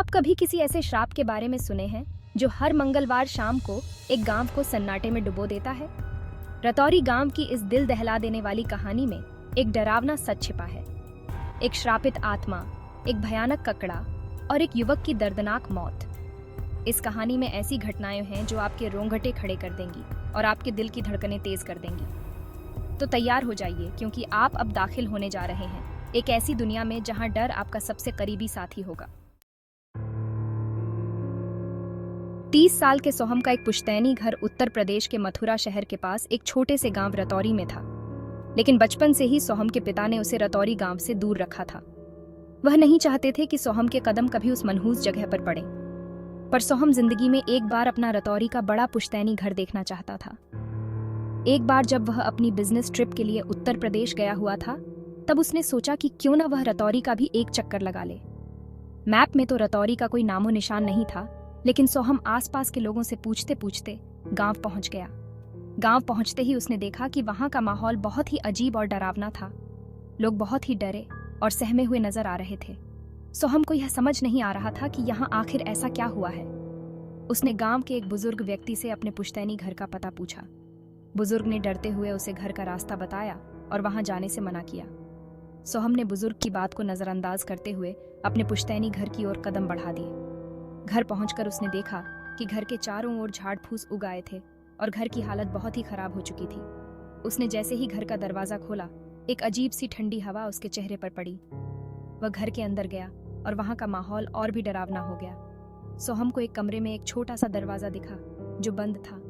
आप कभी किसी ऐसे श्राप के बारे में सुने हैं जो हर मंगलवार शाम को एक गांव को सन्नाटे में डुबो देता है? रतौरी गांव की इस दिल दहला देने वाली कहानी में एक डरावना सच छिपा है। एक श्रापित आत्मा, एक भयानक ककड़ा और एक युवक की दर्दनाक मौत। इस कहानी में ऐसी घटनाएं हैं जो आपके रोंगटे खड़े कर देंगी और आपके दिल की धड़कनें तेज कर देंगी। तो तैयार हो जाइए, क्योंकि आप अब दाखिल होने जा रहे हैं एक ऐसी दुनिया में जहां डर आपका सबसे करीबी साथी होगा। 30 साल के सोहम का एक पुश्तैनी घर उत्तर प्रदेश के मथुरा शहर के पास एक छोटे से गांव रतौरी में था। लेकिन बचपन से ही सोहम के पिता ने उसे रतौरी गांव से दूर रखा था। वह नहीं चाहते थे कि सोहम के कदम कभी उस मनहूस जगह पर पड़े। पर सोहम जिंदगी में एक बार अपना रतौरी का बड़ा पुश्तैनी घर देखना चाहता था। एक बार जब वह अपनी बिजनेस ट्रिप के लिए उत्तर प्रदेश गया हुआ था, तब उसने सोचा कि क्यों न वह रतौरी का भी एक चक्कर लगा ले। मैप में तो रतौरी का कोई नामो निशान नहीं था, लेकिन सोहम आसपास के लोगों से पूछते पूछते गांव पहुंच गया। गांव पहुंचते ही उसने देखा कि वहां का माहौल बहुत ही अजीब और डरावना था। लोग बहुत ही डरे और सहमे हुए नजर आ रहे थे। सोहम को यह समझ नहीं आ रहा था कि यहाँ आखिर ऐसा क्या हुआ है। उसने गांव के एक बुजुर्ग व्यक्ति से अपने पुश्तैनी घर का पता पूछा। बुजुर्ग ने डरते हुए उसे घर का रास्ता बताया और वहां जाने से मना किया। सोहम ने बुजुर्ग की बात को नजरअंदाज करते हुए अपने पुश्तैनी घर की ओर कदम बढ़ा दिए। घर पहुंचकर उसने देखा कि घर के चारों ओर झाड़ फूस उग आए थे और घर की हालत बहुत ही खराब हो चुकी थी। उसने जैसे ही घर का दरवाजा खोला, एक अजीब सी ठंडी हवा उसके चेहरे पर पड़ी। वह घर के अंदर गया और वहां का माहौल और भी डरावना हो गया। सोहम को एक कमरे में एक छोटा सा दरवाजा दिखा जो बंद था।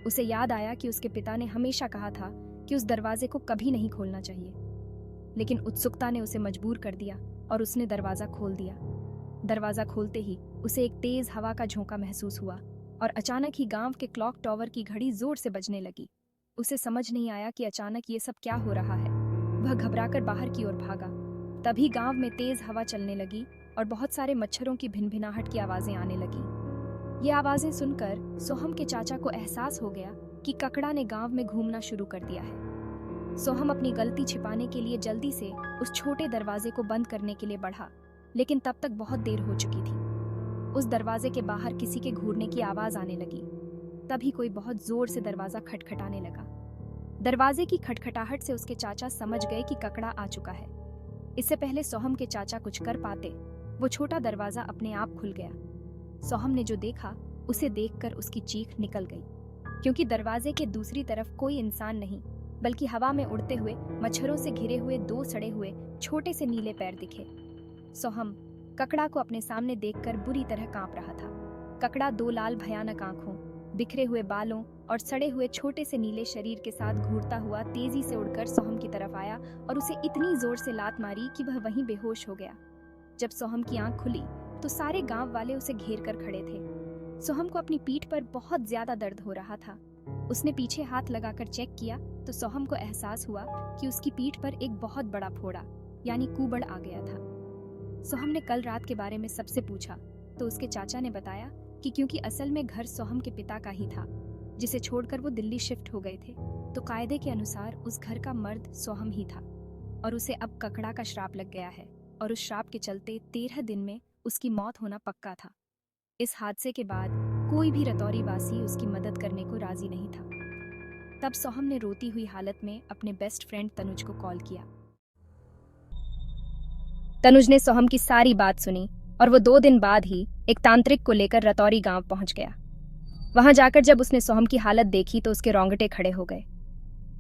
उसे याद आया कि उसके पिता ने हमेशा कहा था कि उस दरवाजे को कभी नहीं खोलना चाहिए। लेकिन उत्सुकता ने उसे मजबूर कर दिया और उसने दरवाजा खोल दिया। दरवाजा खोलते ही उसे एक तेज हवा का झोंका महसूस हुआ और अचानक ही गांव के क्लॉक टावर की घड़ी जोर से बजने लगी। उसे समझ नहीं आया कि अचानक ये सब क्या हो रहा है। वह घबराकर बाहर की ओर भागा। तभी गांव में तेज हवा चलने लगी और बहुत सारे मच्छरों की भिनभिनाहट की आवाजें आने लगी। ये आवाजें सुनकर सोहम के चाचा को एहसास हो गया कि ककड़ा ने गांव में घूमना शुरू कर दिया है। सोहम अपनी गलती छिपाने के लिए जल्दी से उस छोटे दरवाजे को बंद करने के लिए बढ़ा, लेकिन तब तक बहुत देर हो चुकी थी। उस दरवाजे के बाहर किसी के घूरने की आवाज आने लगी। तभी कोई बहुत जोर से दरवाजा खटखटाने लगा। दरवाजे की खटखटाहट से उसके चाचा समझ गए कि ककड़ा आ चुका है। इससे पहले सोहम के चाचा कुछ कर पाते, वो छोटा दरवाजा अपने आप खुल गया। सोहम ने जो देखा उसे देखकर उसकी चीख निकल गई, क्योंकि दरवाजे के दूसरी तरफ कोई इंसान नहीं, बल्कि हवा में उड़ते हुए मच्छरों से घिरे हुए 2 सड़े हुए छोटे से नीले पैर दिखे। सोहम ककड़ा को अपने सामने देखकर बुरी तरह कांप रहा था। ककड़ा 2 लाल भयानक आंखों, बिखरे हुए बालों और सड़े हुए छोटे से नीले शरीर के साथ घूरता हुआ तेजी से उड़कर सोहम की तरफ आया और उसे इतनी जोर से लात मारी कि वह वहीं बेहोश हो गया। जब सोहम की आंख खुली तो सारे गांव वाले उसे घेर कर खड़े थे। सोहम को अपनी पीठ पर बहुत ज्यादा दर्द हो रहा था। उसने पीछे हाथ लगाकर चेक किया तो सोहम को एहसास हुआ कि उसकी पीठ पर एक बहुत बड़ा फोड़ा यानी कूबड़ आ गया था। सोहम ने कल रात के बारे में सबसे पूछा तो उसके चाचा ने बताया कि क्योंकि असल में घर सोहम के पिता का ही था, जिसे छोड़कर वो दिल्ली शिफ्ट हो गए थे, तो कायदे के अनुसार उस घर का मर्द सोहम ही था और उसे अब ककड़ा का श्राप लग गया है और उस श्राप के चलते 13 दिन में उसकी मौत होना पक्का था। इस हादसे के बाद कोई भी रतौरी वासी उसकी मदद करने को राजी नहीं था। तब सोहम ने रोती हुई हालत में अपने बेस्ट फ्रेंड तनुज को कॉल किया। तनुज ने सोहम की सारी बात सुनी और वो 2 दिन बाद ही एक तांत्रिक को लेकर रतौरी गांव पहुंच गया। वहां जाकर जब उसने सोहम की हालत देखी तो उसके रोंगटे खड़े हो गए।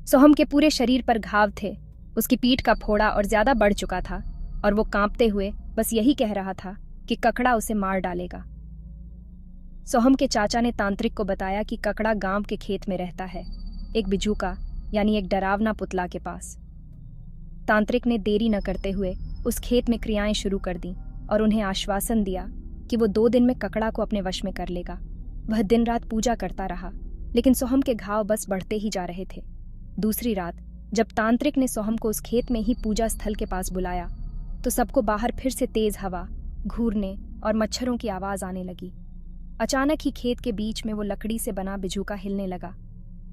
सोहम के पूरे शरीर पर घाव थे, उसकी पीठ का फोड़ा और ज्यादा बढ़ चुका था और वो कांपते हुए बस यही कह रहा था कि ककड़ा उसे मार डालेगा। सोहम के चाचा ने तांत्रिक को बताया कि ककड़ा गांव के खेत में रहता है, एक बिजूका यानी एक डरावना पुतला के पास। तांत्रिक ने देरी न करते हुए उस खेत में क्रियाएं शुरू कर दी और उन्हें आश्वासन दिया कि वो 2 दिन में ककड़ा को अपने वश में कर लेगा। वह दिन रात पूजा करता रहा, लेकिन सोहम के घाव बस बढ़ते ही जा रहे थे। दूसरी रात जब तांत्रिक ने सोहम को उस खेत में ही पूजा स्थल के पास बुलाया तो सबको बाहर फिर से तेज हवा, घूरने और मच्छरों की आवाज आने लगी। अचानक ही खेत के बीच में वो लकड़ी से बना बिजूका हिलने लगा।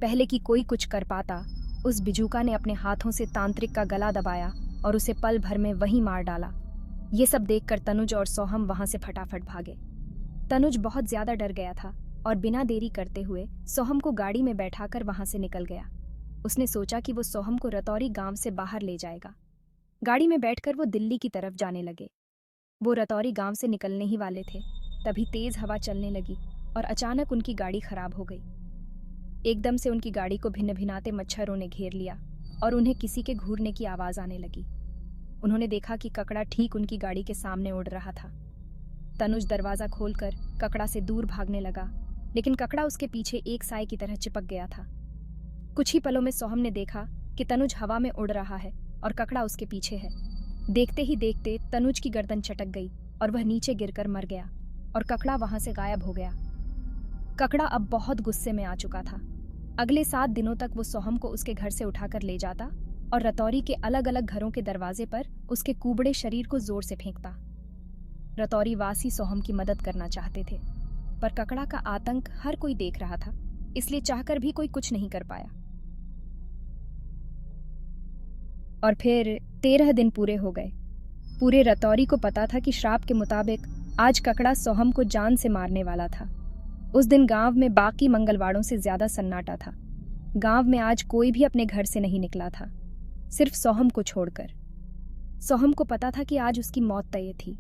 पहले कि कोई कुछ कर पाता, उस बिजूका ने अपने हाथों से तांत्रिक का गला दबाया और उसे पल भर में वहीं मार डाला। ये सब देखकर तनुज और सोहम वहां से फटाफट भागे। तनुज बहुत ज्यादा डर गया था और बिना देरी करते हुए सोहम को गाड़ी में बैठाकर वहां से निकल गया। उसने सोचा कि वो सोहम को रतौरी गांव से बाहर ले जाएगा। गाड़ी में बैठकर वो दिल्ली की तरफ जाने लगे। वो रतौरी गांव से निकलने ही वाले थे, तभी तेज हवा चलने लगी और अचानक उनकी गाड़ी खराब हो गई। एकदम से उनकी गाड़ी को भिन्न भिनाते मच्छरों ने घेर लिया और उन्हें किसी के घूरने की आवाज आने लगी। उन्होंने देखा कि ककड़ा ठीक उनकी गाड़ी के सामने उड़ रहा था। तनुज दरवाजा खोलकर ककड़ा से दूर भागने लगा, लेकिन ककड़ा उसके पीछे एक साए की तरह चिपक गया था। कुछ ही पलों में सोहम ने देखा कि तनुज हवा में उड़ रहा है और ककड़ा उसके पीछे है। देखते ही देखते तनुज की गर्दन चटक गई और वह नीचे गिरकर मर गया और ककड़ा वहां से गायब हो गया। ककड़ा अब बहुत गुस्से में आ चुका था। अगले 7 दिनों तक वो सोहम को उसके घर से उठाकर ले जाता और रतौरी के अलग अलग घरों के दरवाजे पर उसके कुबड़े शरीर को जोर से फेंकता। रतौरी वासी सोहम की मदद करना चाहते थे, पर ककड़ा का आतंक हर कोई देख रहा था, इसलिए चाहकर भी कोई कुछ नहीं कर पाया। और फिर 13 दिन पूरे हो गए। पूरे रतौरी को पता था कि श्राप के मुताबिक आज ककड़ा सोहम को जान से मारने वाला था। उस दिन गांव में बाकी मंगलवारों से ज्यादा सन्नाटा था। गांव में आज कोई भी अपने घर से नहीं निकला था, सिर्फ सोहम को छोड़कर। सोहम को पता था कि आज उसकी मौत तय थी।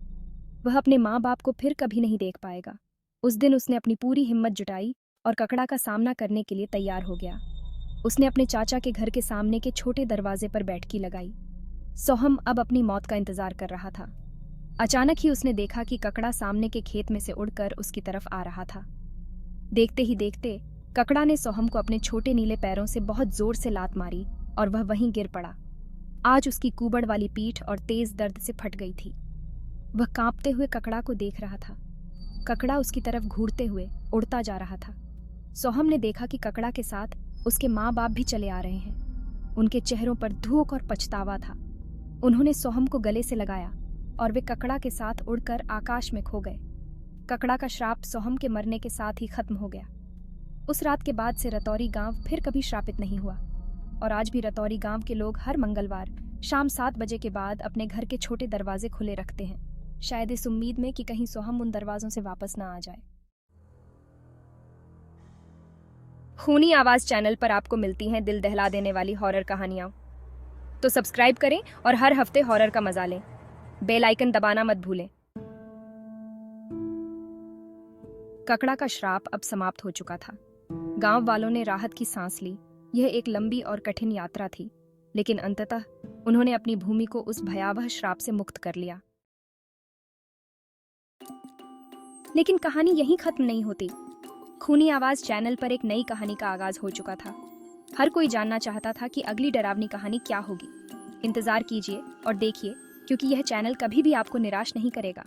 वह अपने माँ बाप को फिर कभी नहीं देख पाएगा। उस दिन उसने अपनी पूरी हिम्मत जुटाई और ककड़ा का सामना करने के लिए तैयार हो गया। उसने अपने चाचा के घर के सामने के छोटे दरवाजे पर बैठकी लगाई। सोहम अब अपनी मौत का इंतजार कर रहा था। अचानक ही उसने देखा कि ककड़ा सामने के खेत में से उड़कर उसकी तरफ आ रहा था। देखते ही देखते ककड़ा ने सोहम को अपने छोटे नीले पैरों से बहुत जोर से लात मारी और वह वहीं गिर पड़ा। आज उसकी कुबड़ वाली पीठ और तेज दर्द से फट गई थी। वह कांपते हुए ककड़ा को देख रहा था। ककड़ा उसकी तरफ घूरते हुए उड़ता जा रहा था। सोहम ने देखा कि ककड़ा के साथ उसके माँ बाप भी चले आ रहे हैं। उनके चेहरों पर धूक और पछतावा था। उन्होंने सोहम को गले से लगाया और वे ककड़ा के साथ उड़कर आकाश में खो गए। ककड़ा का श्राप सोहम के मरने के साथ ही खत्म हो गया। उस रात के बाद से रतौरी गांव फिर कभी श्रापित नहीं हुआ और आज भी रतौरी गांव के लोग हर मंगलवार शाम 7 बजे के बाद अपने घर के छोटे दरवाजे खुले रखते हैं, शायद इस उम्मीद में कि कहीं सोहम उन दरवाजों से वापस ना आ जाए। खूनी आवाज चैनल पर आपको मिलती हैं दिल दहला देने वाली हॉरर कहानियां, तो सब्सक्राइब करें और हर हफ्ते हॉरर का मजा लें। बेल आइकन दबाना मत भूलें। ककड़ा का श्राप अब समाप्त हो चुका था। गांव वालों ने राहत की सांस ली। यह एक लंबी और कठिन यात्रा थी, लेकिन अंततः उन्होंने अपनी भूमि को उस भयावह श्राप से मुक्त कर लिया। लेकिन कहानी यहीं खत्म नहीं होती। खूनी आवाज चैनल पर एक नई कहानी का आगाज हो चुका था। हर कोई जानना चाहता था कि अगली डरावनी कहानी क्या होगी। इंतजार कीजिए और देखिए, क्योंकि यह चैनल कभी भी आपको निराश नहीं करेगा।